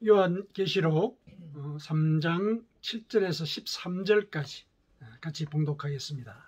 요한계시록 3장 7절에서 13절까지 같이 봉독하겠습니다.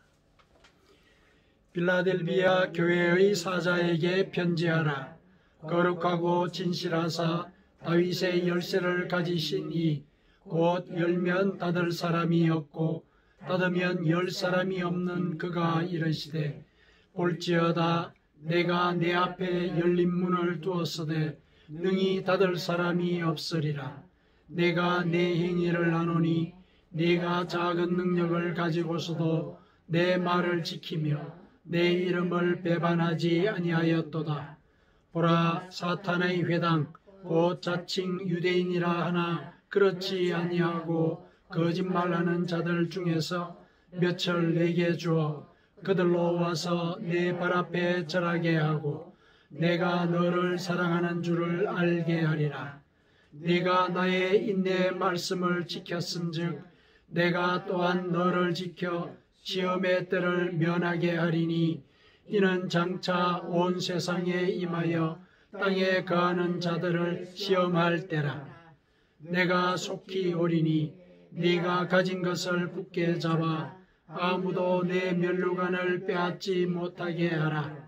빌라델비아 교회의 사자에게 편지하라. 거룩하고 진실하사 다윗의 열쇠를 가지신 이 곧 열면 닫을 사람이 없고 닫으면 열 사람이 없는 그가 이르시되 볼지어다 내가 내 앞에 열린 문을 두었으되 능히 닫을 사람이 없으리라. 내가 내 행위를 아노니 네가 작은 능력을 가지고서도 내 말을 지키며 내 이름을 배반하지 아니하였도다. 보라, 사탄의 회당 곧 자칭 유대인이라 하나 그렇지 아니하고 거짓말하는 자들 중에서 몇을 내게 주어 그들로 와서 내 발 앞에 절하게 하고 내가 너를 사랑하는 줄을 알게 하리라. 네가 나의 인내의 말씀을 지켰은즉 내가 또한 너를 지켜 시험의 때를 면하게 하리니 이는 장차 온 세상에 임하여 땅에 거하는 자들을 시험할 때라. 내가 속히 오리니 네가 가진 것을 굳게 잡아 아무도 내 면류관을 빼앗지 못하게 하라.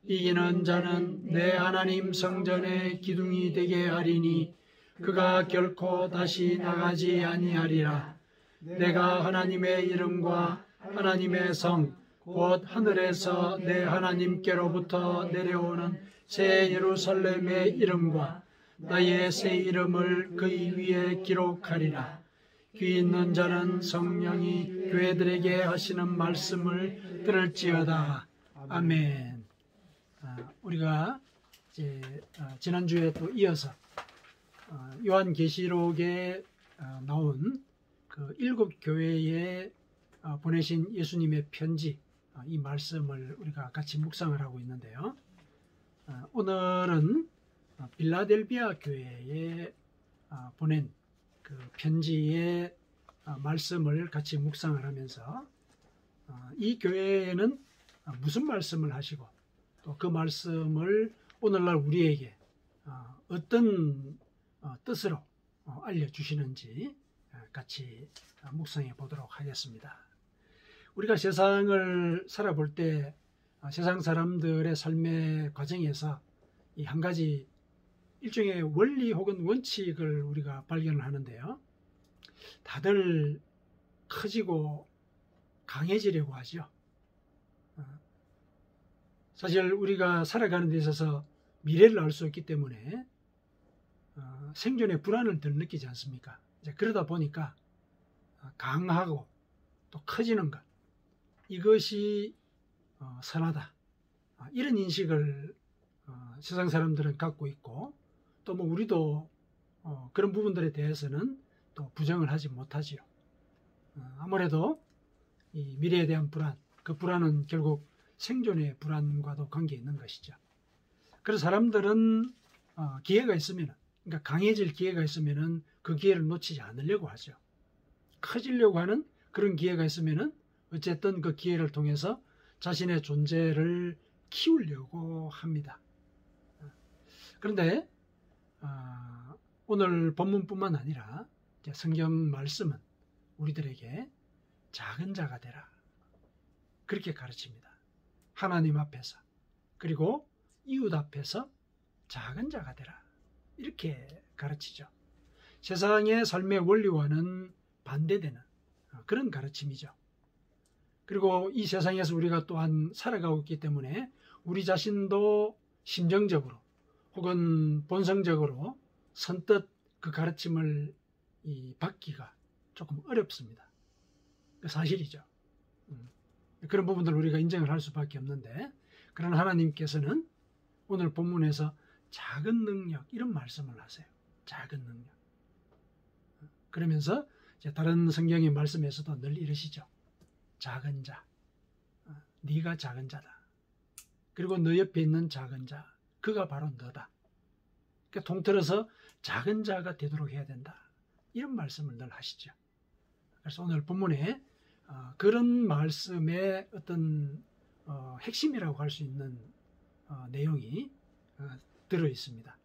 이기는 자는 내 하나님 성전의 기둥이 되게 하리니 그가 결코 다시 나가지 아니하리라. 내가 하나님의 이름과 하나님의 성 곧 하늘에서 내 하나님께로부터 내려오는 새 예루살렘의 이름과 나의 새 이름을 그의 위에 기록하리라. 귀 있는 자는 성령이 교회들에게 하시는 말씀을 들을지어다. 아멘. 우리가 이제 지난주에 또 이어서 요한계시록에 나온 그 7 교회에 보내신 예수님의 편지, 이 말씀을 우리가 같이 묵상을 하고 있는데요. 오늘은 빌라델비아 교회에 보낸 그 편지의 말씀을 같이 묵상을 하면서 이 교회에는 무슨 말씀을 하시고 또 그 말씀을 오늘날 우리에게 어떤 뜻으로 알려주시는지 같이 묵상해 보도록 하겠습니다. 우리가 세상을 살아볼 때 세상 사람들의 삶의 과정에서 이 한 가지 일종의 원리 혹은 원칙을 우리가 발견을 하는데요. 다들 커지고 강해지려고 하죠. 사실 우리가 살아가는 데 있어서 미래를 알 수 없기 때문에 생존의 불안을 덜 느끼지 않습니까? 이제 그러다 보니까 강하고 또 커지는 것, 이것이 선하다, 이런 인식을 세상 사람들은 갖고 있고 또 뭐 우리도 그런 부분들에 대해서는 또 부정을 하지 못하지요. 아무래도 이 미래에 대한 불안, 그 불안은 결국 생존의 불안과도 관계 있는 것이죠. 그래서 사람들은 기회가 있으면, 그러니까 강해질 기회가 있으면 그 기회를 놓치지 않으려고 하죠. 커지려고 하는 그런 기회가 있으면 어쨌든 그 기회를 통해서 자신의 존재를 키우려고 합니다. 그런데 오늘 본문뿐만 아니라 성경 말씀은 우리들에게 작은 자가 되라, 그렇게 가르칩니다. 하나님 앞에서, 그리고 이웃 앞에서 작은 자가 되라, 이렇게 가르치죠. 세상의 삶의 원리와는 반대되는 그런 가르침이죠. 그리고 이 세상에서 우리가 또한 살아가고 있기 때문에 우리 자신도 심정적으로 혹은 본성적으로 선뜻 그 가르침을 받기가 조금 어렵습니다. 사실이죠. 그런 부분들을 우리가 인정을 할 수밖에 없는데, 그러나 하나님께서는 오늘 본문에서 작은 능력, 이런 말씀을 하세요. 작은 능력. 그러면서 다른 성경의 말씀에서도 늘 이러시죠. 작은 자, 네가 작은 자다. 그리고 너 옆에 있는 작은 자, 그가 바로 너다. 그러니까 통틀어서 작은 자가 되도록 해야 된다, 이런 말씀을 늘 하시죠. 그래서 오늘 본문에 그런 말씀의 어떤 핵심이라고 할 수 있는 내용이 들어 있습니다.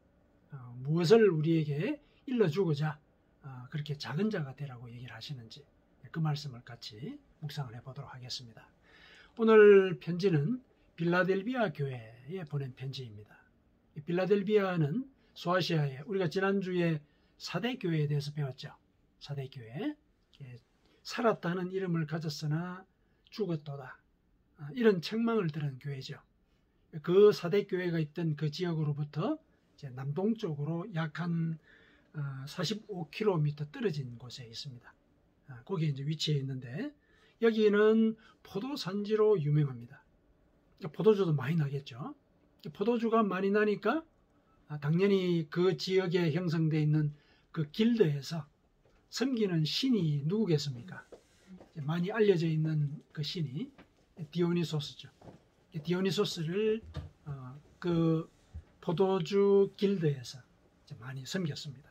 무엇을 우리에게 일러주고자 그렇게 작은 자가 되라고 얘기를 하시는지 그 말씀을 같이 묵상을 해보도록 하겠습니다. 오늘 편지는 빌라델비아 교회에 보낸 편지입니다. 빌라델비아는 소아시아에 우리가 지난주에 사대교회에 대해서 배웠죠. 사대교회. 살았다는 이름을 가졌으나 죽었도다. 이런 책망을 들은 교회죠. 그 사대교회가 있던 그 지역으로부터 이제 남동쪽으로 약 한 45km 떨어진 곳에 있습니다. 거기에 이제 위치해 있는데 여기는 포도산지로 유명합니다. 포도주도 많이 나겠죠. 포도주가 많이 나니까 당연히 그 지역에 형성되어 있는 그 길드에서 섬기는 신이 누구겠습니까? 많이 알려져 있는 그 신이 디오니소스죠. 디오니소스를 그 포도주 길드에서 많이 섬겼습니다.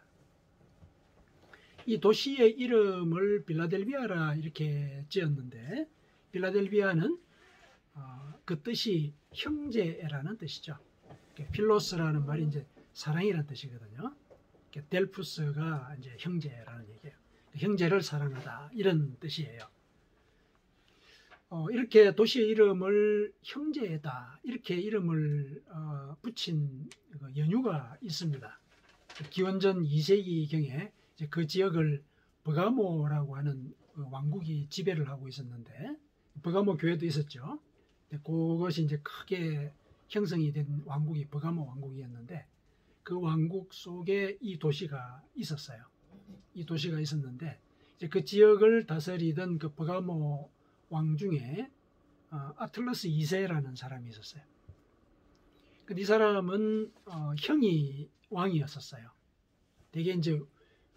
이 도시의 이름을 빌라델비아라 이렇게 지었는데 빌라델비아는 그 뜻이 형제라는 뜻이죠. 필로스라는 말이 이제 사랑이라는 뜻이거든요. 델푸스가 이제 형제라는 얘기예요. 형제를 사랑하다 이런 뜻이에요. 이렇게 도시의 이름을 형제다 이렇게 이름을 붙인 연유가 있습니다. 기원전 2세기경에 그 지역을 버가모라고 하는 왕국이 지배를 하고 있었는데 버가모 교회도 있었죠. 그것이 이제 크게 형성이 된 왕국이 버가모 왕국이었는데 그 왕국 속에 이 도시가 있었어요. 이 도시가 있었는데 이제 그 지역을 다스리던 그 버가모 왕 중에 아틀러스 2세라는 사람이 있었어요. 이 사람은 형이 왕이었었어요. 되게 이제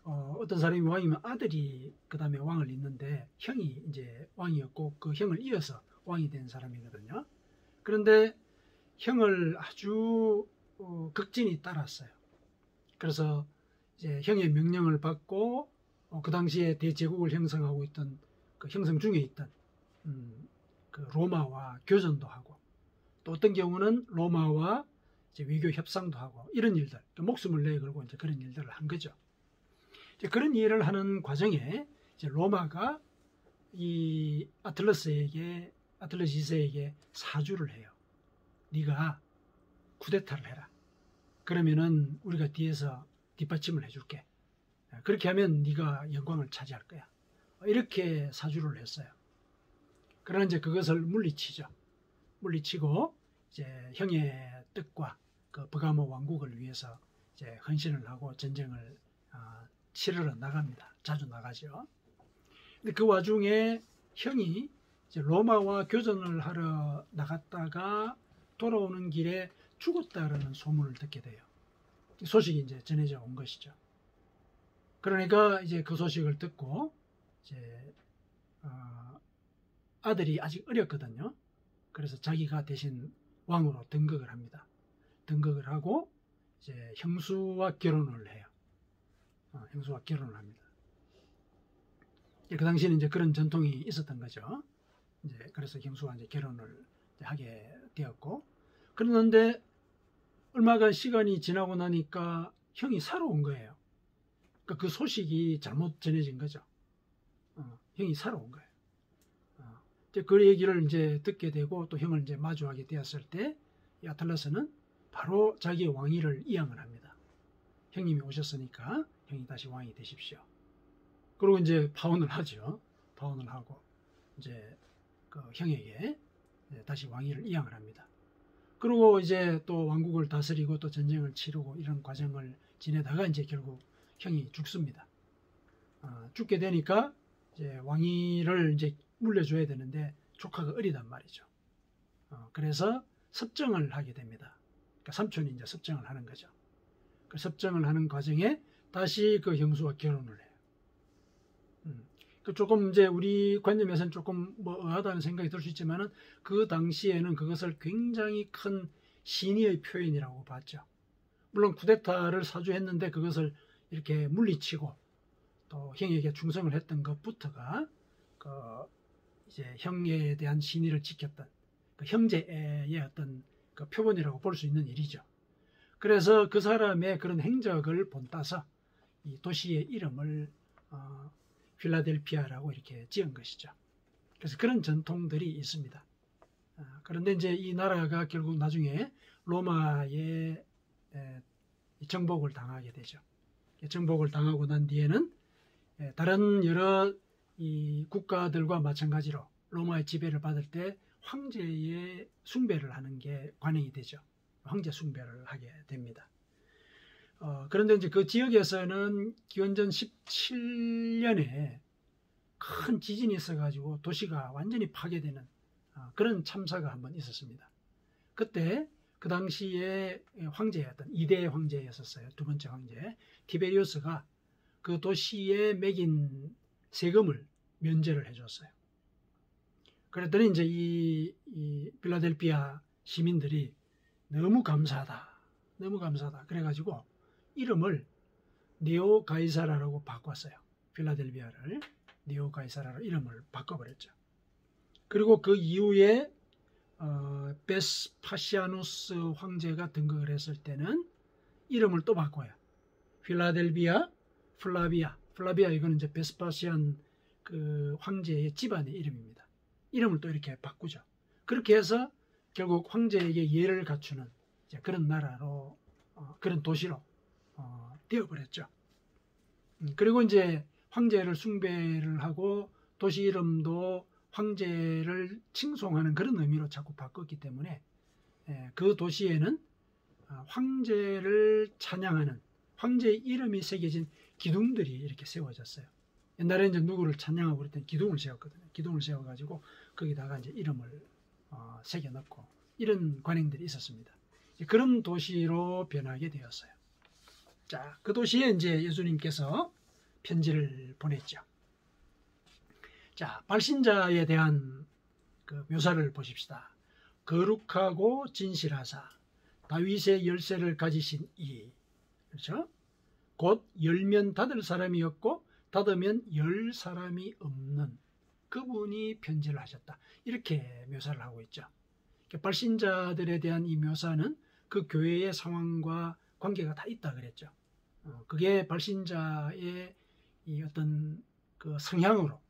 어떤 사람이 왕이면 아들이 그 다음에 왕을 잇는데 형이 이제 왕이었고 그 형을 이어서 왕이 된 사람이거든요. 그런데 형을 아주 극진히 따랐어요. 그래서 이제 형의 명령을 받고 그 당시에 대제국을 형성하고 있던 그 형성 중에 있던 그 로마와 교전도 하고 또 어떤 경우는 로마와 이제 외교 협상도 하고 이런 일들 목숨을 내걸고 이제 그런 일들을 한 거죠. 이제 그런 일을 하는 과정에 이제 로마가 이 아틀러스 2세에게 사주를 해요. 네가 쿠데타를 해라. 그러면은 우리가 뒤에서 뒷받침을 해줄게. 그렇게 하면 네가 영광을 차지할 거야. 이렇게 사주를 했어요. 그러나 이제 그것을 물리치죠. 물리치고 이제 형의 뜻과 그 버가모 왕국을 위해서 이제 헌신을 하고 전쟁을 치르러 나갑니다. 자주 나가죠. 근데 그 와중에 형이 이제 로마와 교전을 하러 나갔다가 돌아오는 길에 죽었다라는 소문을 듣게 돼요. 소식이 이제 전해져 온 것이죠. 그러니까 이제 그 소식을 듣고 이제 아들이 아직 어렸거든요. 그래서 자기가 대신 왕으로 등극을 합니다. 등극을 하고 이제 형수와 결혼을 해요. 형수와 결혼을 합니다. 그 당시에는 이제 그런 전통이 있었던 거죠. 이제 그래서 형수와 이제 결혼을 하게 되었고, 그런데 얼마간 시간이 지나고 나니까 형이 살아온 거예요. 그러니까 그 소식이 잘못 전해진 거죠. 형이 살아온 거예요. 이제 그 얘기를 이제 듣게 되고 또 형을 이제 마주하게 되었을 때 이 아틀라스는 바로 자기의 왕위를 이양을 합니다. 형님이 오셨으니까 형이 다시 왕이 되십시오. 그리고 이제 파혼을 하죠. 파혼을 하고 이제 그 형에게 다시 왕위를 이양을 합니다. 그리고 이제 또 왕국을 다스리고 또 전쟁을 치르고 이런 과정을 지내다가 이제 결국 형이 죽습니다. 죽게 되니까 이제 왕위를 이제 물려줘야 되는데 조카가 어리단 말이죠. 그래서 섭정을 하게 됩니다. 그러니까 삼촌이 이제 섭정을 하는 거죠. 그 섭정을 하는 과정에 다시 그 형수와 결혼을 해요. 조금 이제 우리 관념에서는 조금 뭐 의아하다는 생각이 들 수 있지만은 그 당시에는 그것을 굉장히 큰 신의의 표현이라고 봤죠. 물론 쿠데타를 사주했는데 그것을 이렇게 물리치고 또 형에게 충성을 했던 것부터가 그 이제 형에 대한 신의를 지켰던 그 형제의 어떤 그 표본이라고 볼 수 있는 일이죠. 그래서 그 사람의 그런 행적을 본따서 이 도시의 이름을 필라델피아라고 이렇게 지은 것이죠. 그래서 그런 전통들이 있습니다. 그런데 이제 이 나라가 결국 나중에 로마의 정복을 당하게 되죠. 정복을 당하고 난 뒤에는 다른 여러 이 국가들과 마찬가지로 로마의 지배를 받을 때 황제의 숭배를 하는 게 관행이 되죠. 황제 숭배를 하게 됩니다. 그런데 이제 그 지역에서는 기원전 17년에 큰 지진이 있어가지고 도시가 완전히 파괴되는 그런 참사가 한번 있었습니다. 그때 그 당시에 황제였던 2대 황제였었어요. 두 번째 황제 티베리우스가 그 도시에 매긴 세금을 면제를 해줬어요. 그랬더니 이제 이 필라델피아 시민들이 너무 감사하다. 그래가지고 이름을 네오 가이사라라고 바꿨어요. 필라델피아를 네오 가이사라로 이름을 바꿔버렸죠. 그리고 그 이후에 베스파시아누스 황제가 등극을 했을 때는 이름을 또 바꿔요. 필라델피아 플라비아 이거는 이제 베스파시안 그 황제의 집안의 이름입니다. 이름을 또 이렇게 바꾸죠. 그렇게 해서 결국 황제에게 예를 갖추는 그런 나라로 그런 도시로 되어버렸죠. 그리고 이제 황제를 숭배를 하고 도시 이름도 황제를 칭송하는 그런 의미로 자꾸 바꿨기 때문에 그 도시에는 황제를 찬양하는 황제의 이름이 새겨진 기둥들이 이렇게 세워졌어요. 옛날에 이제 누구를 찬양하고 그럴 때 기둥을 세웠거든요. 기둥을 세워가지고 거기다가 이제 이름을 새겨 넣고 이런 관행들이 있었습니다. 그런 도시로 변하게 되었어요. 자, 그 도시에 이제 예수님께서 편지를 보냈죠. 자, 발신자에 대한 그 묘사를 보십시다. 거룩하고 진실하사 다윗의 열쇠를 가지신 이, 그렇죠? 곧 열면 닫을 사람이 없고 닫으면 열 사람이 없는 그분이 편지를 하셨다. 이렇게 묘사를 하고 있죠. 발신자들에 대한 이 묘사는 그 교회의 상황과 관계가 다 있다 그랬죠. 그게 발신자의 이 어떤 그 성향으로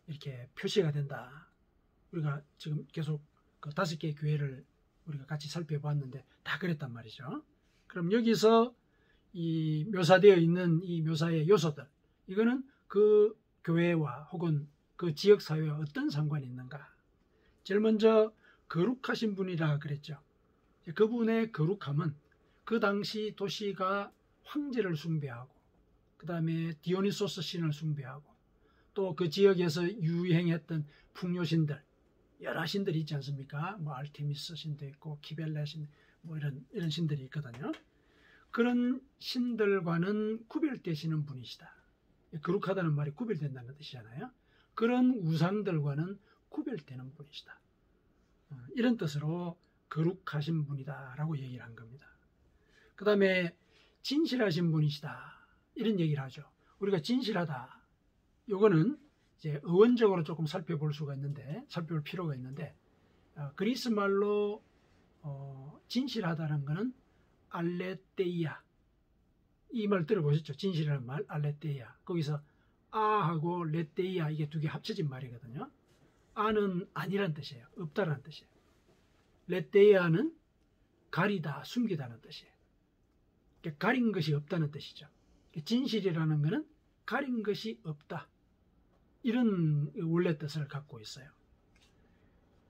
이렇게 표시가 된다. 우리가 지금 계속 그 5개의 교회를 우리가 같이 살펴봤는데 다 그랬단 말이죠. 그럼 여기서 이 묘사되어 있는 이 묘사의 요소들, 이거는 그 교회와 혹은 그 지역 사회와 어떤 상관이 있는가? 제일 먼저 거룩하신 분이라 그랬죠. 그분의 거룩함은 그 당시 도시가 황제를 숭배하고 그 다음에 디오니소스 신을 숭배하고 또 그 지역에서 유행했던 풍요신들 여러 신들이 있지 않습니까? 뭐 알테미스 신도 있고 키벨레 신, 뭐 이런 신들이 있거든요. 그런 신들과는 구별되시는 분이시다. 거룩하다는 말이 구별된다는 뜻이잖아요. 그런 우상들과는 구별되는 분이시다. 이런 뜻으로 거룩하신 분이다라고 얘기를 한 겁니다. 그 다음에 진실하신 분이시다. 이런 얘기를 하죠. 우리가 진실하다. 요거는 이제 어원적으로 조금 살펴볼 필요가 있는데, 그리스 말로 진실하다는 거는 알레테이아. 이 말 들어보셨죠? 진실이라는 말, 알레테이아. 거기서 아하고 레테이아 이게 두 개 합쳐진 말이거든요. 아는 아니란 뜻이에요. 없다라는 뜻이에요. 레테이아는 가리다, 숨기다는 뜻이에요. 그러니까 가린 것이 없다는 뜻이죠. 진실이라는 것은 가린 것이 없다. 이런 원래 뜻을 갖고 있어요.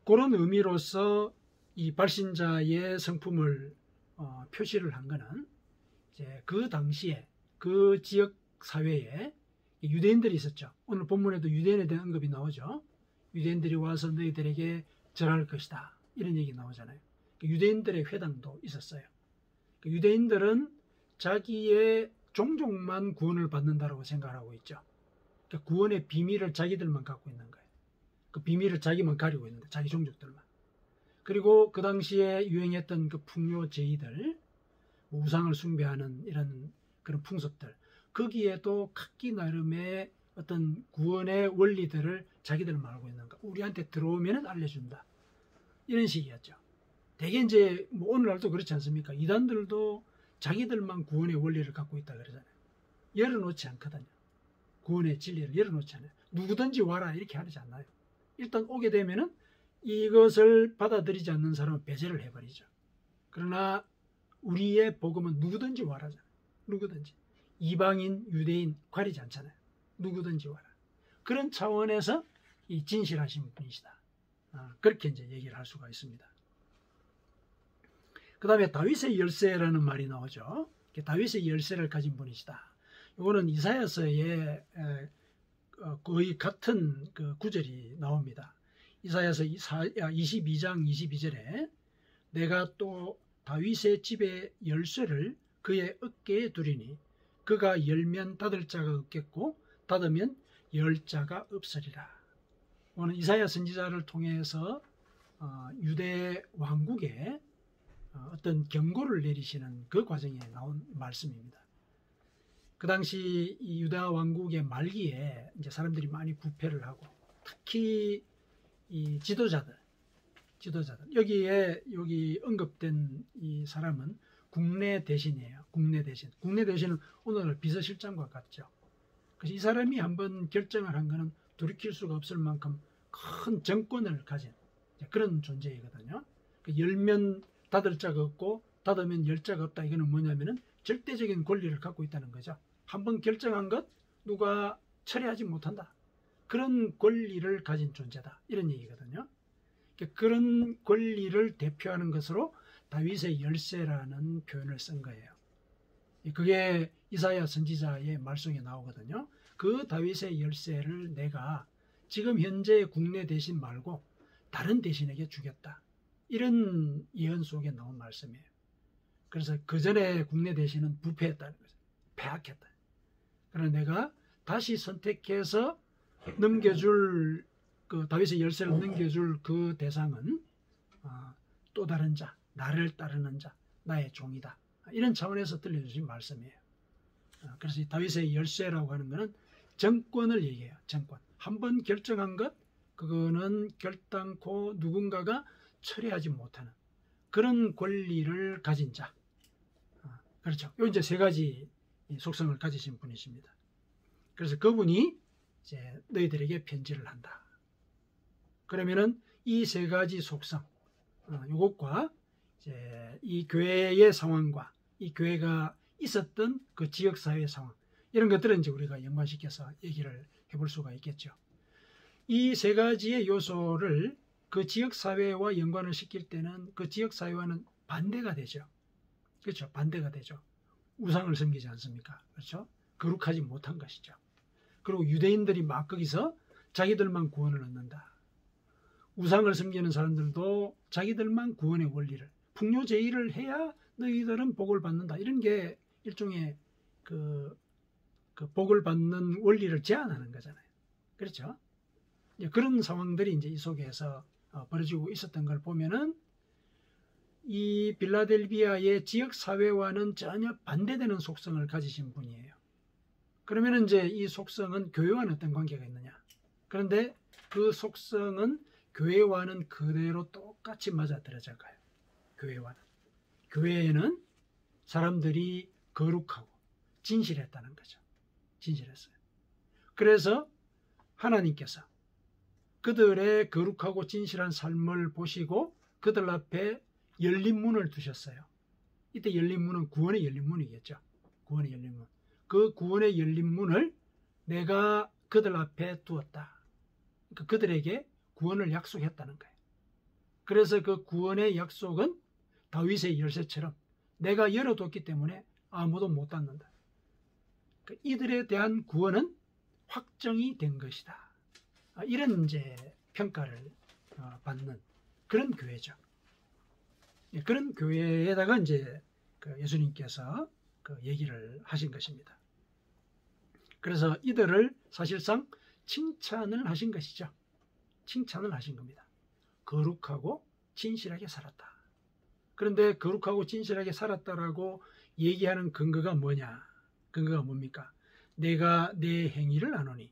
그런 의미로서 이 발신자의 성품을 표시를 한 것은 이제 그 당시에 그 지역 사회에 유대인들이 있었죠. 오늘 본문에도 유대인에 대한 언급이 나오죠. 유대인들이 와서 너희들에게 절할 것이다. 이런 얘기 나오잖아요. 유대인들의 회당도 있었어요. 유대인들은 자기의 종족만 구원을 받는다고 생각하고 있죠. 구원의 비밀을 자기들만 갖고 있는 거예요. 그 비밀을 자기만 가리고 있는데, 자기 종족들만. 그리고 그 당시에 유행했던 그 풍요 제의들, 우상을 숭배하는 이런 그런 풍습들, 거기에도 각기 나름의 어떤 구원의 원리들을 자기들만 알고 있는 거. 우리한테 들어오면 알려준다. 이런 식이었죠. 대개 이제 뭐 오늘날도 그렇지 않습니까? 이단들도 자기들만 구원의 원리를 갖고 있다 그러잖아요. 열어놓지 않거든요. 구원의 진리를 열어놓지 않아요. 누구든지 와라 이렇게 하지 않나요? 일단 오게 되면은 이것을 받아들이지 않는 사람은 배제를 해버리죠. 그러나 우리의 복음은 누구든지 와라잖아요. 누구든지. 이방인, 유대인 가리지 않잖아요. 누구든지 와라. 그런 차원에서 이 진실하신 분이시다. 그렇게 이제 얘기를 할 수가 있습니다. 그 다음에 다윗의 열쇠라는 말이 나오죠. 다윗의 열쇠를 가진 분이시다. 이거는 이사야서에 거의 같은 그 구절이 나옵니다. 이사야서 22장 22절에 내가 또 다윗의 집의 열쇠를 그의 어깨에 두리니 그가 열면 닫을 자가 없겠고 닫으면 열 자가 없으리라. 오늘 이사야 선지자를 통해서 유대 왕국에 어떤 경고를 내리시는 그 과정에 나온 말씀입니다. 그 당시 이 유다 왕국의 말기에 이제 사람들이 많이 부패를 하고 특히 이 지도자들 여기 언급된 이 사람은 국내 대신이에요. 국내 대신은 오늘날 비서실장과 같죠. 그래서 이 사람이 한번 결정을 한 거는 돌이킬 수가 없을 만큼 큰 정권을 가진 그런 존재이거든요. 열면 닫을 자가 없고 닫으면 열 자가 없다. 이거는 뭐냐면은 절대적인 권리를 갖고 있다는 거죠. 한번 결정한 것 누가 처리하지 못한다. 그런 권리를 가진 존재다. 이런 얘기거든요. 그런 권리를 대표하는 것으로 다윗의 열쇠라는 표현을 쓴 거예요. 그게 이사야 선지자의 말 속에 나오거든요. 그 다윗의 열쇠를 내가 지금 현재 국내 대신 말고 다른 대신에게 주겠다. 이런 예언 속에 나온 말씀이에요. 그래서 그 전에 국내 대신은 부패했다는 거죠. 패악했다. 그러나 내가 다시 선택해서 넘겨줄 그 다윗의 열쇠를 넘겨줄 그 대상은 또 다른 자, 나를 따르는 자, 나의 종이다. 이런 차원에서 들려주신 말씀이에요. 그래서 이 다윗의 열쇠라고 하는 것은 정권을 얘기해요. 정권. 한번 결정한 것, 그거는 결단코 누군가가 처리하지 못하는 그런 권리를 가진 자. 그렇죠. 요 이제 세 가지 속성을 가지신 분이십니다. 그래서 그분이 이제 너희들에게 편지를 한다. 그러면은 이 세 가지 속성, 요것과 이제 이 교회의 상황과 이 교회가 있었던 그 지역사회의 상황, 이런 것들은 이제 우리가 연관시켜서 얘기를 해볼 수가 있겠죠. 이 세 가지의 요소를 그 지역사회와 연관을 시킬 때는 그 지역사회와는 반대가 되죠. 그렇죠. 반대가 되죠. 우상을 섬기지 않습니까? 그렇죠. 거룩하지 못한 것이죠. 그리고 유대인들이 막 거기서 자기들만 구원을 얻는다. 우상을 섬기는 사람들도 자기들만 구원의 원리를, 풍요제의를 해야 너희들은 복을 받는다. 이런 게 일종의 그 복을 받는 원리를 제한하는 거잖아요. 그렇죠? 그런 상황들이 이제 이 속에서 벌어지고 있었던 걸 보면은 이 빌라델비아의 지역 사회와는 전혀 반대되는 속성을 가지신 분이에요. 그러면 이제 이 속성은 교회와는 어떤 관계가 있느냐? 그런데 그 속성은 교회와는 그대로 똑같이 맞아떨어져 가요. 교회와는. 교회에는 사람들이 거룩하고 진실했다는 거죠. 진실했어요. 그래서 하나님께서 그들의 거룩하고 진실한 삶을 보시고 그들 앞에 열린 문을 두셨어요. 이때 열린 문은 구원의 열린 문이겠죠. 구원의 열린 문. 그 구원의 열린 문을 내가 그들 앞에 두었다. 그러니까 그들에게 구원을 약속했다는 거예요. 그래서 그 구원의 약속은 다윗의 열쇠처럼 내가 열어뒀기 때문에 아무도 못 닫는다. 이들에 대한 구원은 확정이 된 것이다. 이런 이제 평가를 받는 그런 교회죠. 그런 교회에다가 이제 예수님께서 얘기를 하신 것입니다. 그래서 이들을 사실상 칭찬을 하신 것이죠. 칭찬을 하신 겁니다. 거룩하고 진실하게 살았다. 그런데 거룩하고 진실하게 살았다라고 얘기하는 근거가 뭐냐? 근거가 뭡니까? 내가 내 행위를 아노니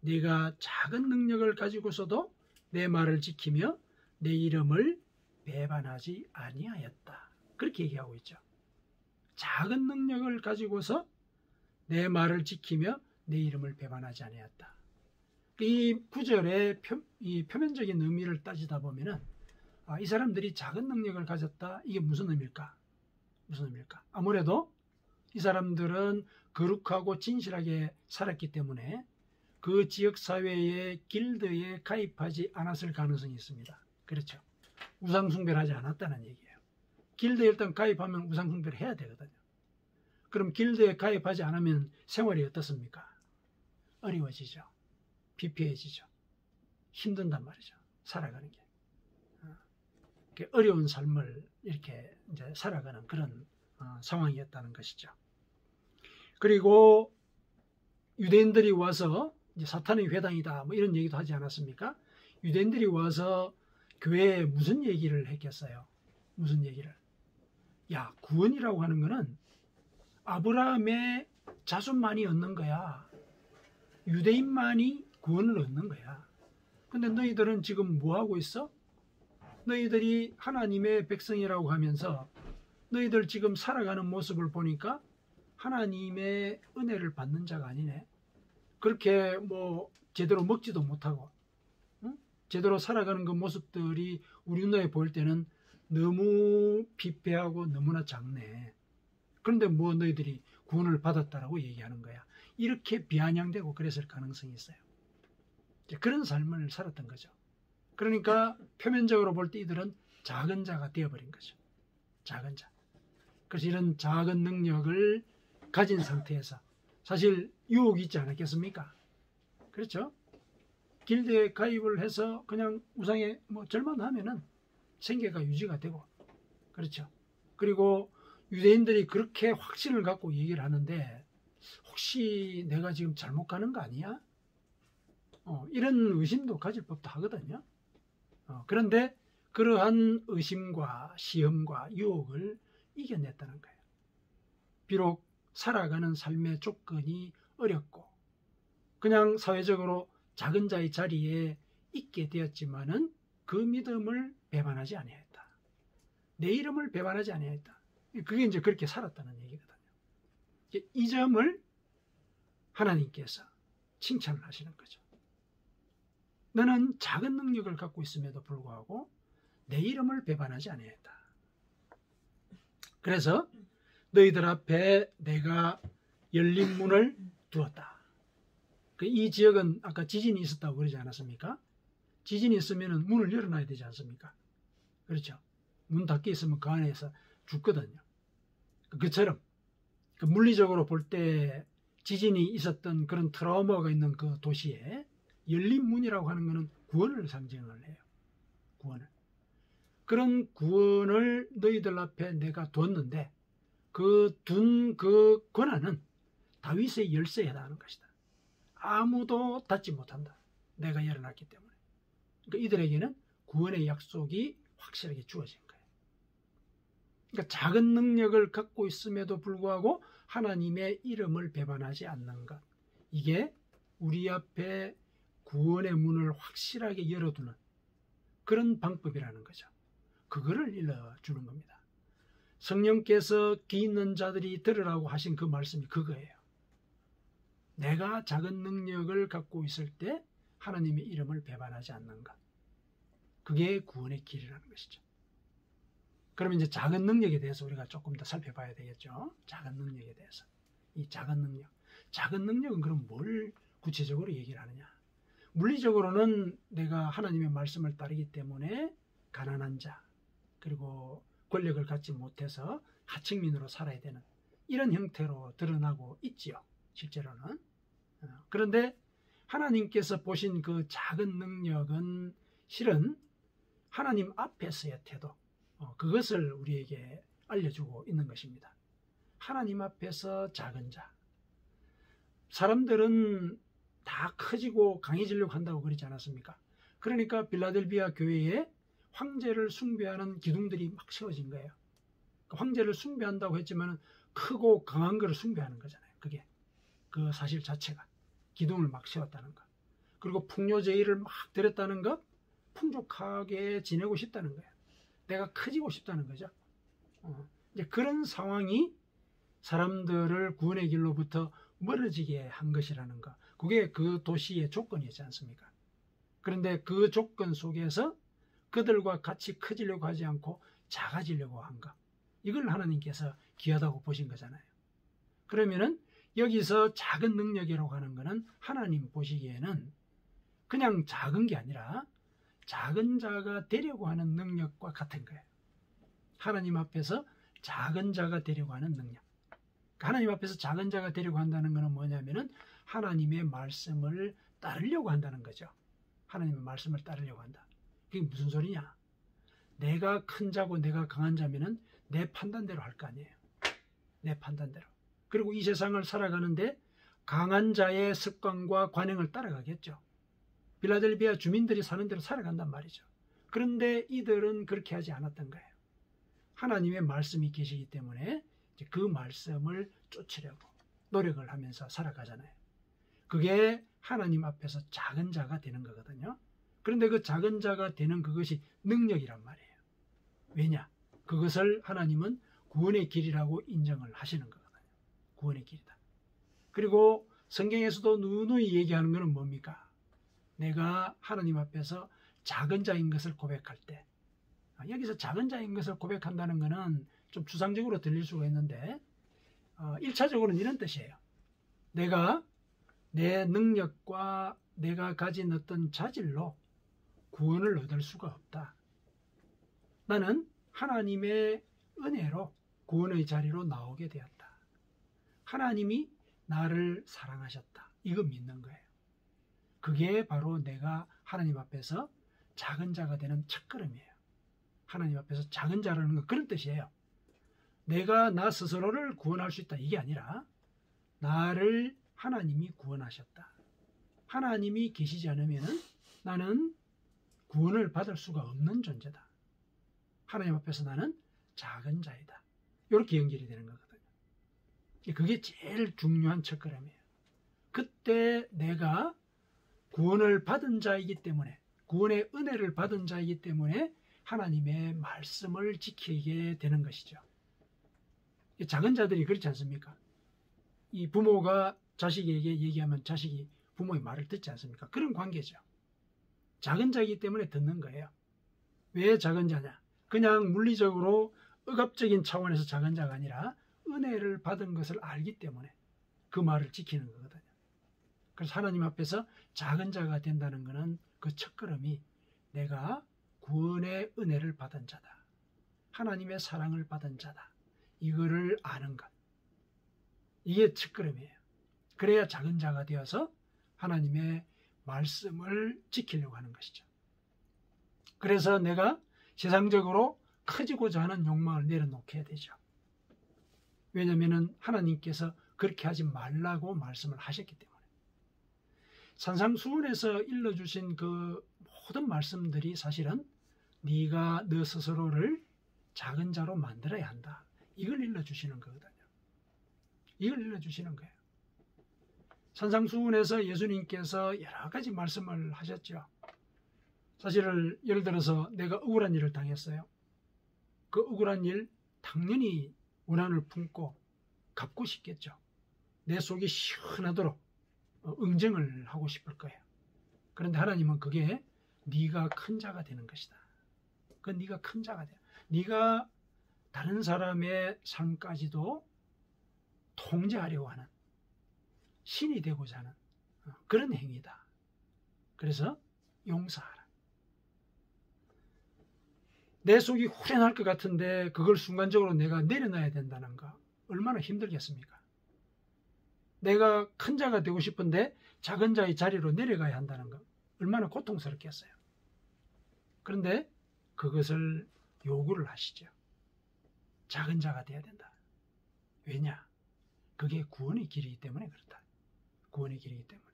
내가 작은 능력을 가지고서도 내 말을 지키며 내 이름을 배반하지 아니하였다. 그렇게 얘기하고 있죠. 작은 능력을 가지고서 내 말을 지키며 내 이름을 배반하지 아니하였다. 이 구절의 이 표면적인 의미를 따지다 보면은 이 사람들이 작은 능력을 가졌다. 이게 무슨 의미일까? 무슨 의미일까? 아무래도 이 사람들은 거룩하고 진실하게 살았기 때문에 그 지역 사회의 길드에 가입하지 않았을 가능성이 있습니다. 그렇죠? 우상 숭배를 하지 않았다는 얘기예요. 길드에 일단 가입하면 우상 숭배를 해야 되거든요. 그럼 길드에 가입하지 않으면 생활이 어떻습니까? 어려워지죠. 비폐해지죠. 힘든단 말이죠. 살아가는 게. 어려운 삶을 이렇게 이제 살아가는 그런 상황이었다는 것이죠. 그리고 유대인들이 와서 이제 사탄의 회당이다 뭐 이런 얘기도 하지 않았습니까? 유대인들이 와서 교회에 무슨 얘기를 했겠어요? 무슨 얘기를? 야, 구원이라고 하는 거는 아브라함의 자손만이 얻는 거야. 유대인만이 구원을 얻는 거야. 근데 너희들은 지금 뭐 하고 있어? 너희들이 하나님의 백성이라고 하면서 너희들 지금 살아가는 모습을 보니까 하나님의 은혜를 받는 자가 아니네. 그렇게 뭐 제대로 먹지도 못하고 응? 제대로 살아가는 그 모습들이 우리 눈에 보일 때는 너무 비폐하고 너무나 작네. 그런데 뭐 너희들이 구원을 받았다라고 얘기하는 거야. 이렇게 비아냥되고 그랬을 가능성이 있어요. 그런 삶을 살았던 거죠. 그러니까 표면적으로 볼 때 이들은 작은 자가 되어버린 거죠. 작은 자. 그래서 이런 작은 능력을 가진 상태에서 사실 유혹이 있지 않았겠습니까? 그렇죠? 길드에 가입을 해서 그냥 우상에 뭐 절만 하면은 생계가 유지가 되고 그렇죠. 그리고 유대인들이 그렇게 확신을 갖고 얘기를 하는데 혹시 내가 지금 잘못 가는 거 아니야? 이런 의심도 가질 법도 하거든요. 그런데 그러한 의심과 시험과 유혹을 이겨냈다는 거예요. 비록 살아가는 삶의 조건이 어렵고 그냥 사회적으로 작은 자의 자리에 있게 되었지만은 그 믿음을 배반하지 아니하였다. 내 이름을 배반하지 아니하였다. 그게 이제 그렇게 살았다는 얘기거든요. 이 점을 하나님께서 칭찬을 하시는 거죠. 너는 작은 능력을 갖고 있음에도 불구하고 내 이름을 배반하지 아니하였다. 그래서 너희들 앞에 내가 열린 문을 두었다. 이 지역은 아까 지진이 있었다고 그러지 않았습니까? 지진이 있으면 문을 열어놔야 되지 않습니까? 그렇죠. 문 닫혀 있으면 그 안에서 죽거든요. 그처럼 물리적으로 볼 때 지진이 있었던 그런 트라우마가 있는 그 도시에 열린 문이라고 하는 것은 구원을 상징을 해요. 구원을. 그런 구원을 너희들 앞에 내가 뒀는데 둔 그 권한은 다윗의 열쇠에 해당하는 것이다. 아무도 닫지 못한다. 내가 열어놨기 때문에. 그러니까 이들에게는 구원의 약속이 확실하게 주어진 거예요. 그러니까 작은 능력을 갖고 있음에도 불구하고 하나님의 이름을 배반하지 않는 것. 이게 우리 앞에 구원의 문을 확실하게 열어두는 그런 방법이라는 거죠. 그거를 일러주는 겁니다. 성령께서 귀 있는 자들이 들으라고 하신 그 말씀이 그거예요. 내가 작은 능력을 갖고 있을 때 하나님의 이름을 배반하지 않는 것. 그게 구원의 길이라는 것이죠. 그러면 이제 작은 능력에 대해서 우리가 조금 더 살펴봐야 되겠죠. 작은 능력에 대해서. 이 작은 능력. 작은 능력은 그럼 뭘 구체적으로 얘기를 하느냐. 물리적으로는 내가 하나님의 말씀을 따르기 때문에 가난한 자, 그리고 권력을 갖지 못해서 하층민으로 살아야 되는 이런 형태로 드러나고 있지요. 실제로는. 그런데 하나님께서 보신 그 작은 능력은 실은 하나님 앞에서의 태도, 그것을 우리에게 알려주고 있는 것입니다. 하나님 앞에서 작은 자. 사람들은 다 커지고 강해지려고 한다고 그러지 않았습니까? 그러니까 빌라델비아 교회에 황제를 숭배하는 기둥들이 막 세워진 거예요. 황제를 숭배한다고 했지만 크고 강한 것을 숭배하는 거잖아요. 그게 그 사실 자체가 기둥을 막 세웠다는 것. 그리고 풍요제의를 막 드렸다는 것, 풍족하게 지내고 싶다는 거예요. 내가 커지고 싶다는 거죠. 이제 그런 상황이 사람들을 구원의 길로부터 멀어지게 한 것이라는 것. 그게 그 도시의 조건이지 않습니까? 그런데 그 조건 속에서 그들과 같이 커지려고 하지 않고 작아지려고 한 것. 이걸 하나님께서 귀하다고 보신 거잖아요. 그러면은 여기서 작은 능력이라고 하는 것은 하나님 보시기에는 그냥 작은 게 아니라 작은 자가 되려고 하는 능력과 같은 거예요. 하나님 앞에서 작은 자가 되려고 하는 능력. 하나님 앞에서 작은 자가 되려고 한다는 것은 뭐냐면은 하나님의 말씀을 따르려고 한다는 거죠. 하나님의 말씀을 따르려고 한다. 그게 무슨 소리냐? 내가 큰 자고 내가 강한 자면은 내 판단대로 할 거 아니에요. 내 판단대로. 그리고 이 세상을 살아가는데 강한 자의 습관과 관행을 따라가겠죠. 빌라델비아 주민들이 사는 대로 살아간단 말이죠. 그런데 이들은 그렇게 하지 않았던 거예요. 하나님의 말씀이 계시기 때문에 그 말씀을 쫓으려고 노력을 하면서 살아가잖아요. 그게 하나님 앞에서 작은 자가 되는 거거든요. 그런데 그 작은 자가 되는 그것이 능력이란 말이에요. 왜냐? 그것을 하나님은 구원의 길이라고 인정을 하시는 거거든요. 구원의 길이다. 그리고 성경에서도 누누이 얘기하는 것은 뭡니까? 내가 하나님 앞에서 작은 자인 것을 고백할 때, 여기서 작은 자인 것을 고백한다는 것은 좀 추상적으로 들릴 수가 있는데 1차적으로는 이런 뜻이에요. 내가 내 능력과 내가 가진 어떤 자질로 구원을 얻을 수가 없다. 나는 하나님의 은혜로 구원의 자리로 나오게 되었다. 하나님이 나를 사랑하셨다. 이거 믿는 거예요. 그게 바로 내가 하나님 앞에서 작은 자가 되는 첫걸음이에요. 하나님 앞에서 작은 자라는 건 그런 뜻이에요. 내가 나 스스로를 구원할 수 있다. 이게 아니라 나를 하나님이 구원하셨다. 하나님이 계시지 않으면 나는 구원을 받을 수가 없는 존재다. 하나님 앞에서 나는 작은 자이다. 이렇게 연결이 되는 거거든요. 그게 제일 중요한 첫걸음이에요. 그때 내가 구원을 받은 자이기 때문에, 구원의 은혜를 받은 자이기 때문에 하나님의 말씀을 지키게 되는 것이죠. 작은 자들이 그렇지 않습니까? 이 부모가 자식에게 얘기하면 자식이 부모의 말을 듣지 않습니까? 그런 관계죠. 작은 자이기 때문에 듣는 거예요. 왜 작은 자냐? 그냥 물리적으로 억압적인 차원에서 작은 자가 아니라 은혜를 받은 것을 알기 때문에 그 말을 지키는 거거든요. 그래서 하나님 앞에서 작은 자가 된다는 것은 그 첫걸음이 내가 구원의 은혜를 받은 자다. 하나님의 사랑을 받은 자다. 이거를 아는 것. 이게 첫걸음이에요. 그래야 작은 자가 되어서 하나님의 말씀을 지키려고 하는 것이죠. 그래서 내가 세상적으로 커지고자 하는 욕망을 내려놓게 되죠. 왜냐하면 하나님께서 그렇게 하지 말라고 말씀을 하셨기 때문에. 산상수훈에서 일러주신 그 모든 말씀들이 사실은 네가 너 스스로를 작은 자로 만들어야 한다. 이걸 일러주시는 거거든요. 이걸 일러주시는 거예요. 산상수훈에서 예수님께서 여러 가지 말씀을 하셨죠. 사실은 예를 들어서 내가 억울한 일을 당했어요. 그 억울한 일 당연히 원한을 품고 갚고 싶겠죠. 내 속이 시원하도록 응징을 하고 싶을 거예요. 그런데 하나님은 그게 네가 큰 자가 되는 것이다. 그건 네가 큰 자가 돼. 네가 다른 사람의 삶까지도 통제하려고 하는 신이 되고자 하는 그런 행위다. 그래서 용서하라. 내 속이 후련할 것 같은데 그걸 순간적으로 내가 내려놔야 된다는 거 얼마나 힘들겠습니까? 내가 큰 자가 되고 싶은데 작은 자의 자리로 내려가야 한다는 거 얼마나 고통스럽겠어요. 그런데 그것을 요구를 하시죠. 작은 자가 돼야 된다. 왜냐? 그게 구원의 길이기 때문에 그렇다. 구원의 길이기 때문에.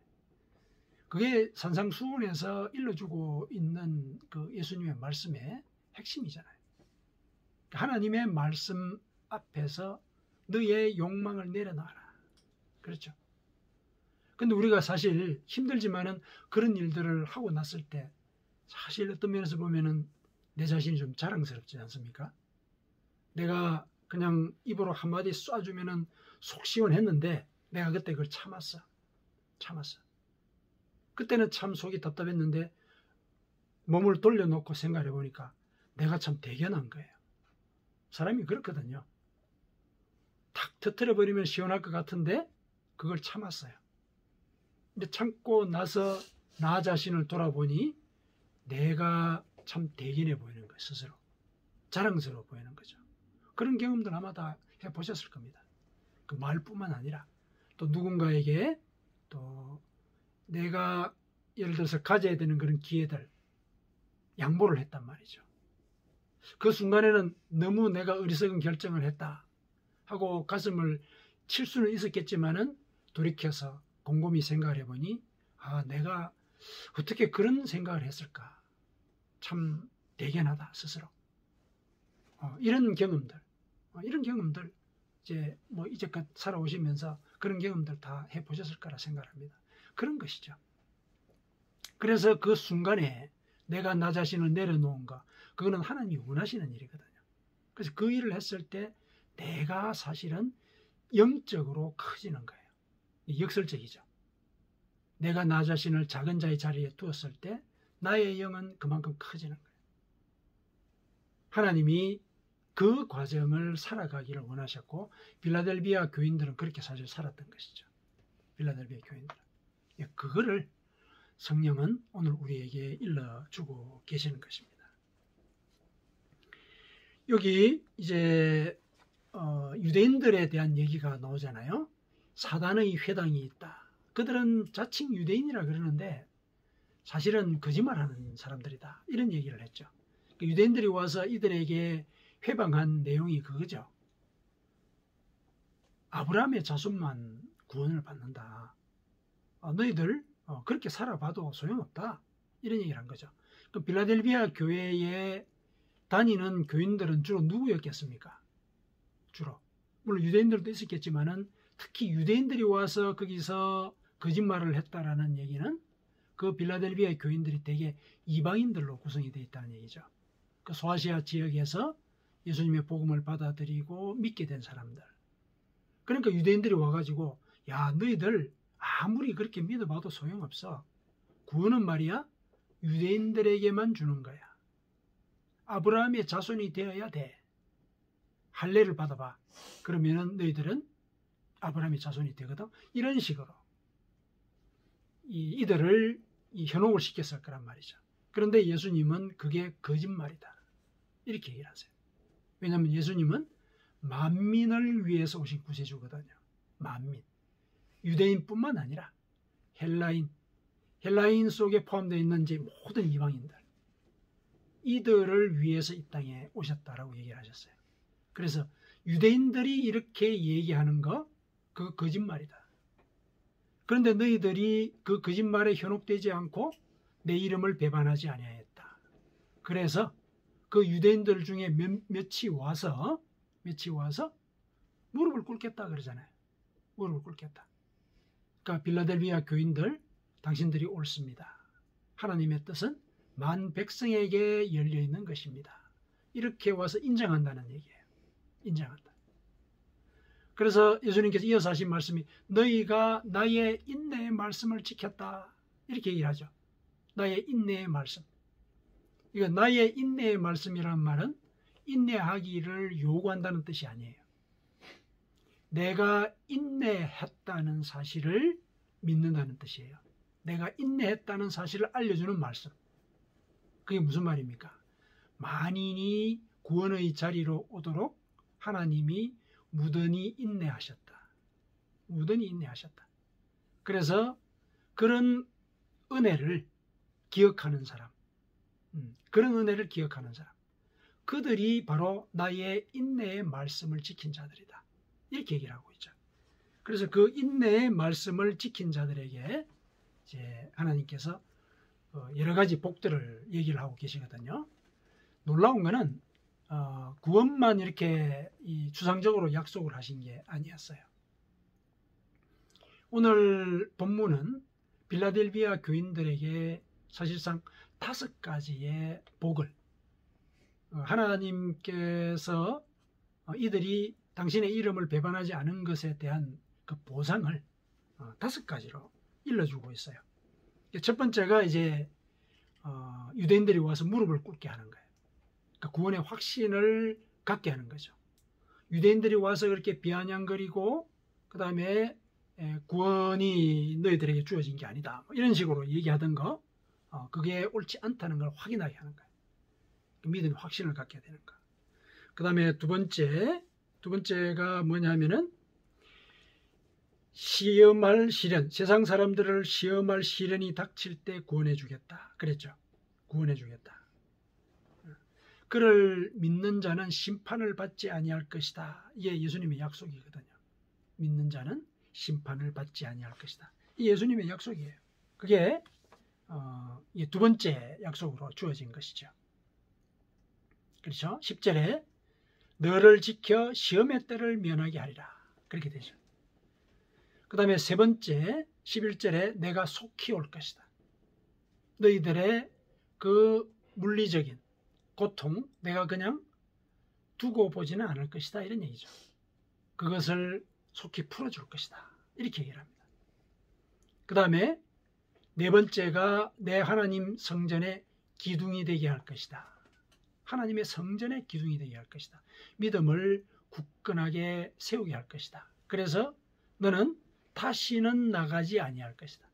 그게 산상수훈에서 일러주고 있는 그 예수님의 말씀의 핵심이잖아요. 하나님의 말씀 앞에서 너의 욕망을 내려놔라. 그렇죠. 근데 우리가 사실 힘들지만은 그런 일들을 하고 났을 때 사실 어떤 면에서 보면은 내 자신이 좀 자랑스럽지 않습니까? 내가 그냥 입으로 한마디 쏴주면은 속 시원했는데 내가 그때 그걸 참았어. 그때는 참 속이 답답했는데 몸을 돌려놓고 생각해 보니까 내가 참 대견한 거예요. 사람이 그렇거든요. 탁 터뜨려 버리면 시원할 것 같은데 그걸 참았어요. 근데 참고 나서 나 자신을 돌아보니 내가 참 대견해 보이는 거예요. 스스로. 자랑스러워 보이는 거죠. 그런 경험들 아마 다 해보셨을 겁니다. 그 말뿐만 아니라 또 누군가에게 또 내가 예를 들어서 가져야 되는 그런 기회들 양보를 했단 말이죠. 그 순간에는 너무 내가 어리석은 결정을 했다 하고 가슴을 칠 수는 있었겠지만은 돌이켜서 곰곰이 생각을 해보니 내가 어떻게 그런 생각을 했을까. 참 대견하다 스스로. 이런 경험들 이제 뭐 이제껏 살아오시면서 그런 경험들 다 해보셨을 거라 생각합니다. 그런 것이죠. 그래서 그 순간에 내가 나 자신을 내려놓은 거, 그거는 하나님이 원하시는 일이거든요. 그래서 그 일을 했을 때 내가 사실은 영적으로 커지는 거예요. 역설적이죠. 내가 나 자신을 작은 자의 자리에 두었을 때 나의 영은 그만큼 커지는 거예요. 하나님이 그 과정을 살아가기를 원하셨고 빌라델비아 교인들은 그렇게 사실 살았던 것이죠. 빌라델비아 교인들은. 그거를 성령은 오늘 우리에게 일러주고 계시는 것입니다. 여기 이제 유대인들에 대한 얘기가 나오잖아요. 사단의 회당이 있다. 그들은 자칭 유대인이라 그러는데 사실은 거짓말하는 사람들이다. 이런 얘기를 했죠. 유대인들이 와서 이들에게 회방한 내용이 그거죠. 아브라함의 자손만 구원을 받는다. 너희들 그렇게 살아봐도 소용없다. 이런 얘기를 한 거죠. 그럼 빌라델비아 교회에 다니는 교인들은 주로 누구였겠습니까? 주로. 물론 유대인들도 있었겠지만은 특히 유대인들이 와서 거기서 거짓말을 했다라는 얘기는 그 빌라델비아 교인들이 대개 이방인들로 구성이 되어 있다는 얘기죠. 그 소아시아 지역에서 예수님의 복음을 받아들이고 믿게 된 사람들. 그러니까 유대인들이 와가지고 야 너희들 아무리 그렇게 믿어봐도 소용없어. 구원은 말이야 유대인들에게만 주는 거야. 아브라함의 자손이 되어야 돼. 할례를 받아봐. 그러면은 너희들은 아브라함의 자손이 되거든. 이런 식으로 이들을 현혹을 시켰을 거란 말이죠. 그런데 예수님은 그게 거짓말이다. 이렇게 얘기를 하세요. 왜냐하면 예수님은 만민을 위해서 오신 구세주거든요. 만민. 유대인뿐만 아니라 헬라인 속에 포함되어 있는 이제 모든 이방인들. 이들을 위해서 이 땅에 오셨다라고 얘기를 하셨어요. 그래서 유대인들이 이렇게 얘기하는 거 그거 거짓말이다. 그런데 너희들이 그 거짓말에 현혹되지 않고 내 이름을 배반하지 아니하였다. 그래서 그 유대인들 중에 몇이 와서 무릎을 꿇겠다 그러잖아요. 무릎을 꿇겠다. 그러니까 빌라델비아 교인들 당신들이 옳습니다. 하나님의 뜻은 만 백성에게 열려 있는 것입니다. 이렇게 와서 인정한다는 얘기예요. 인정한다. 그래서 예수님께서 이어서 하신 말씀이 너희가 나의 인내의 말씀을 지켰다. 이렇게 얘기를 하죠. 나의 인내의 말씀. 이거 나의 인내의 말씀이라는 말은 인내하기를 요구한다는 뜻이 아니에요. 내가 인내했다는 사실을 믿는다는 뜻이에요. 내가 인내했다는 사실을 알려주는 말씀. 그게 무슨 말입니까? 만인이 구원의 자리로 오도록 하나님이 무던히 인내하셨다. 무던히 인내하셨다. 그래서 그런 은혜를 기억하는 사람, 그런 은혜를 기억하는 사람, 그들이 바로 나의 인내의 말씀을 지킨 자들이다. 이렇게 얘기를 하고 있죠. 그래서 그 인내의 말씀을 지킨 자들에게 이제 하나님께서 여러 가지 복들을 얘기를 하고 계시거든요. 놀라운 거는 구원만 이렇게 추상적으로 약속을 하신 게 아니었어요. 오늘 본문은 빌라델비아 교인들에게 사실상 5가지의 복을 하나님께서 이들이 당신의 이름을 배반하지 않은 것에 대한 그 보상을 5가지로 일러주고 있어요. 첫 번째가 이제 유대인들이 와서 무릎을 꿇게 하는 거예요. 그러니까 구원의 확신을 갖게 하는 거죠. 유대인들이 와서 그렇게 비아냥거리고 그 다음에 구원이 너희들에게 주어진 게 아니다, 이런 식으로 얘기하던 거, 그게 옳지 않다는 걸 확인하게 하는 거예요. 믿음의 확신을 갖게 되는 거. 그 다음에 두 번째가 뭐냐면은 시험할 시련, 세상 사람들을 시험할 시련이 닥칠 때 구원해 주겠다 그랬죠. 구원해 주겠다. 그를 믿는 자는 심판을 받지 아니할 것이다. 이게 예수님의 약속이거든요. 믿는 자는 심판을 받지 아니할 것이다. 이 예수님의 약속이에요. 그게 두 번째 약속으로 주어진 것이죠. 그렇죠? 10절에 너를 지켜 시험의 때를 면하게 하리라, 그렇게 되죠. 그 다음에 세 번째 11절에 내가 속히 올 것이다. 너희들의 그 물리적인 고통 내가 그냥 두고 보지는 않을 것이다, 이런 얘기죠. 그것을 속히 풀어줄 것이다, 이렇게 얘기를 합니다. 그 다음에 네 번째가 내 하나님 성전의 기둥이 되게 할 것이다. 하나님의 성전의 기둥이 되게 할 것이다. 믿음을 굳건하게 세우게 할 것이다. 그래서 너는 다시는 나가지 아니할 것이다.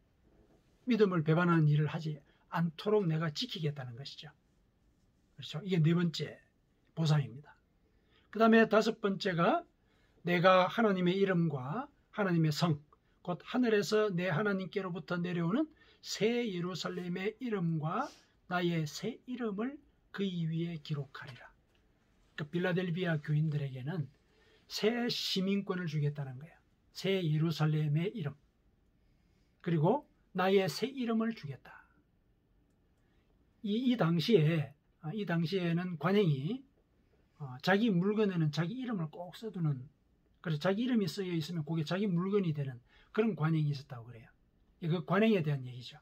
믿음을 배반하는 일을 하지 않도록 내가 지키겠다는 것이죠. 그렇죠? 이게 네 번째 보상입니다. 그 다음에 다섯 번째가 내가 하나님의 이름과 하나님의 성, 곧 하늘에서 내 하나님께로부터 내려오는 새 예루살렘의 이름과 나의 새 이름을 그 위에 기록하리라. 그러니까 빌라델비아 교인들에게는 새 시민권을 주겠다는 거예요. 새 예루살렘의 이름, 그리고 나의 새 이름을 주겠다. 이 당시에는 관행이 자기 물건에는 자기 이름을 꼭 써두는, 그래서 자기 이름이 쓰여 있으면 그게 자기 물건이 되는 그런 관행이 있었다고 그래요. 그 관행에 대한 얘기죠.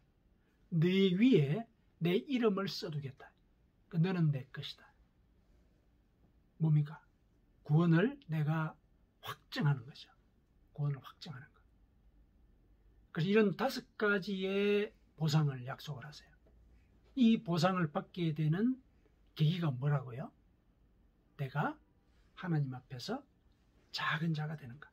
네 위에 내 이름을 써두겠다. 너는 내 것이다. 뭡니까? 구원을 내가 확증하는 거죠. 구원을 확증하는 것. 그래서 이런 5가지의 보상을 약속을 하세요. 이 보상을 받게 되는 계기가 뭐라고요? 내가 하나님 앞에서 작은 자가 되는 것.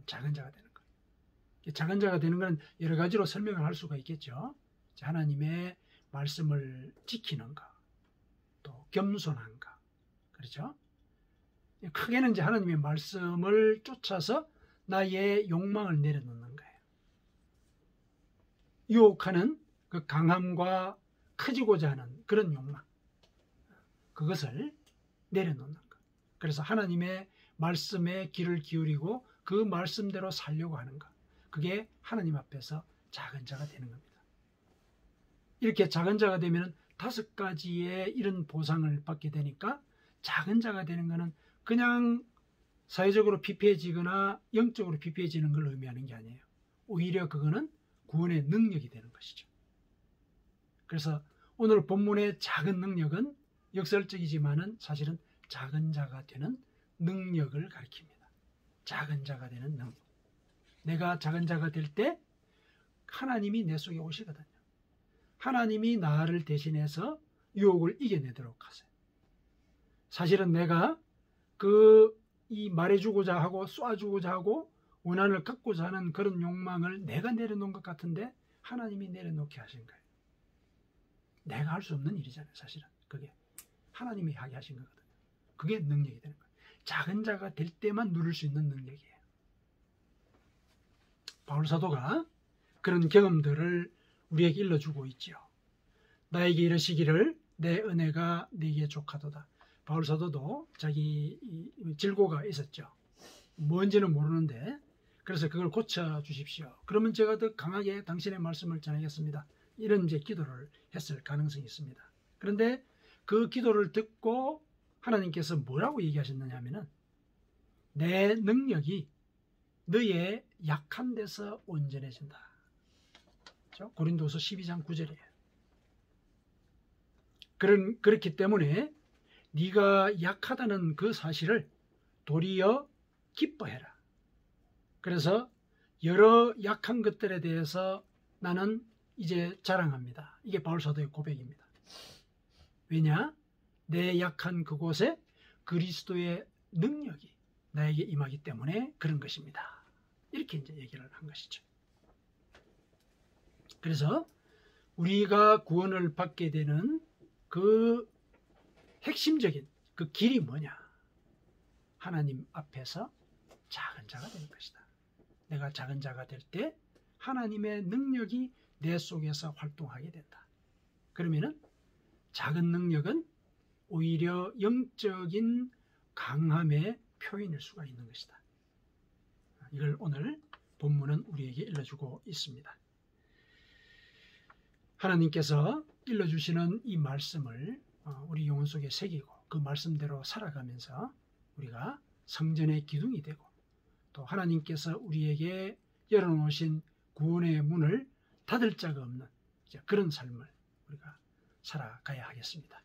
작은 자가 되는 것. 작은 자가 되는 건 여러 가지로 설명을 할 수가 있겠죠. 하나님의 말씀을 지키는 것, 또 겸손한 것, 그렇죠? 크게는 이제 하나님의 말씀을 쫓아서 나의 욕망을 내려놓는 거예요. 유혹하는 그 강함과 커지고자 하는 그런 욕망, 그것을 내려놓는 것. 그래서 하나님의 말씀에 귀를 기울이고 그 말씀대로 살려고 하는 것. 그게 하나님 앞에서 작은 자가 되는 겁니다. 이렇게 작은 자가 되면 5가지의 이런 보상을 받게 되니까 작은 자가 되는 것은 그냥 사회적으로 피폐해지거나 영적으로 피폐해지는 걸 의미하는 게 아니에요. 오히려 그거는 구원의 능력이 되는 것이죠. 그래서 오늘 본문의 작은 능력은 역설적이지만은 사실은 작은 자가 되는 능력을 가리킵니다. 작은 자가 되는 능력. 내가 작은 자가 될 때 하나님이 내 속에 오시거든요. 하나님이 나를 대신해서 유혹을 이겨내도록 하세요. 사실은 내가 이 말해주고자 하고 쏴주고자 하고 원한을 갖고자 하는 그런 욕망을 내가 내려놓은 것 같은데 하나님이 내려놓게 하신 거예요. 내가 할 수 없는 일이잖아요. 사실은 그게 하나님이 하게 하신 거거든요. 그게 능력이 되는 거예요. 작은 자가 될 때만 누릴 수 있는 능력이에요. 바울 사도가 그런 경험들을 우리에게 일러주고 있죠. 나에게 이르시기를 내 은혜가 네게 족하도다. 바울 사도도 자기 질고가 있었죠. 뭔지는 모르는데 그래서 그걸 고쳐주십시오. 그러면 제가 더 강하게 당신의 말씀을 전하겠습니다. 이런 이제 기도를 했을 가능성이 있습니다. 그런데 그 기도를 듣고 하나님께서 뭐라고 얘기하셨느냐 하면은 내 능력이 너의 약한 데서 온전해진다. 그렇죠? 고린도서 12장 9절이에요. 그렇기 때문에 네가 약하다는 그 사실을 도리어 기뻐해라. 그래서 여러 약한 것들에 대해서 나는 이제 자랑합니다. 이게 바울 사도의 고백입니다. 왜냐? 내 약한 그곳에 그리스도의 능력이 나에게 임하기 때문에 그런 것입니다. 이렇게 이제 얘기를 한 것이죠. 그래서 우리가 구원을 받게 되는 그 핵심적인 그 길이 뭐냐? 하나님 앞에서 작은 자가 되는 것이다. 내가 작은 자가 될 때 하나님의 능력이 내 속에서 활동하게 된다. 그러면은 작은 능력은 오히려 영적인 강함의 표현일 수가 있는 것이다. 이걸 오늘 본문은 우리에게 일러주고 있습니다. 하나님께서 일러주시는 이 말씀을 우리 영혼 속에 새기고 그 말씀대로 살아가면서 우리가 성전의 기둥이 되고 또 하나님께서 우리에게 열어놓으신 구원의 문을 닫을 자가 없는 그런 삶을 우리가 살아가야 하겠습니다.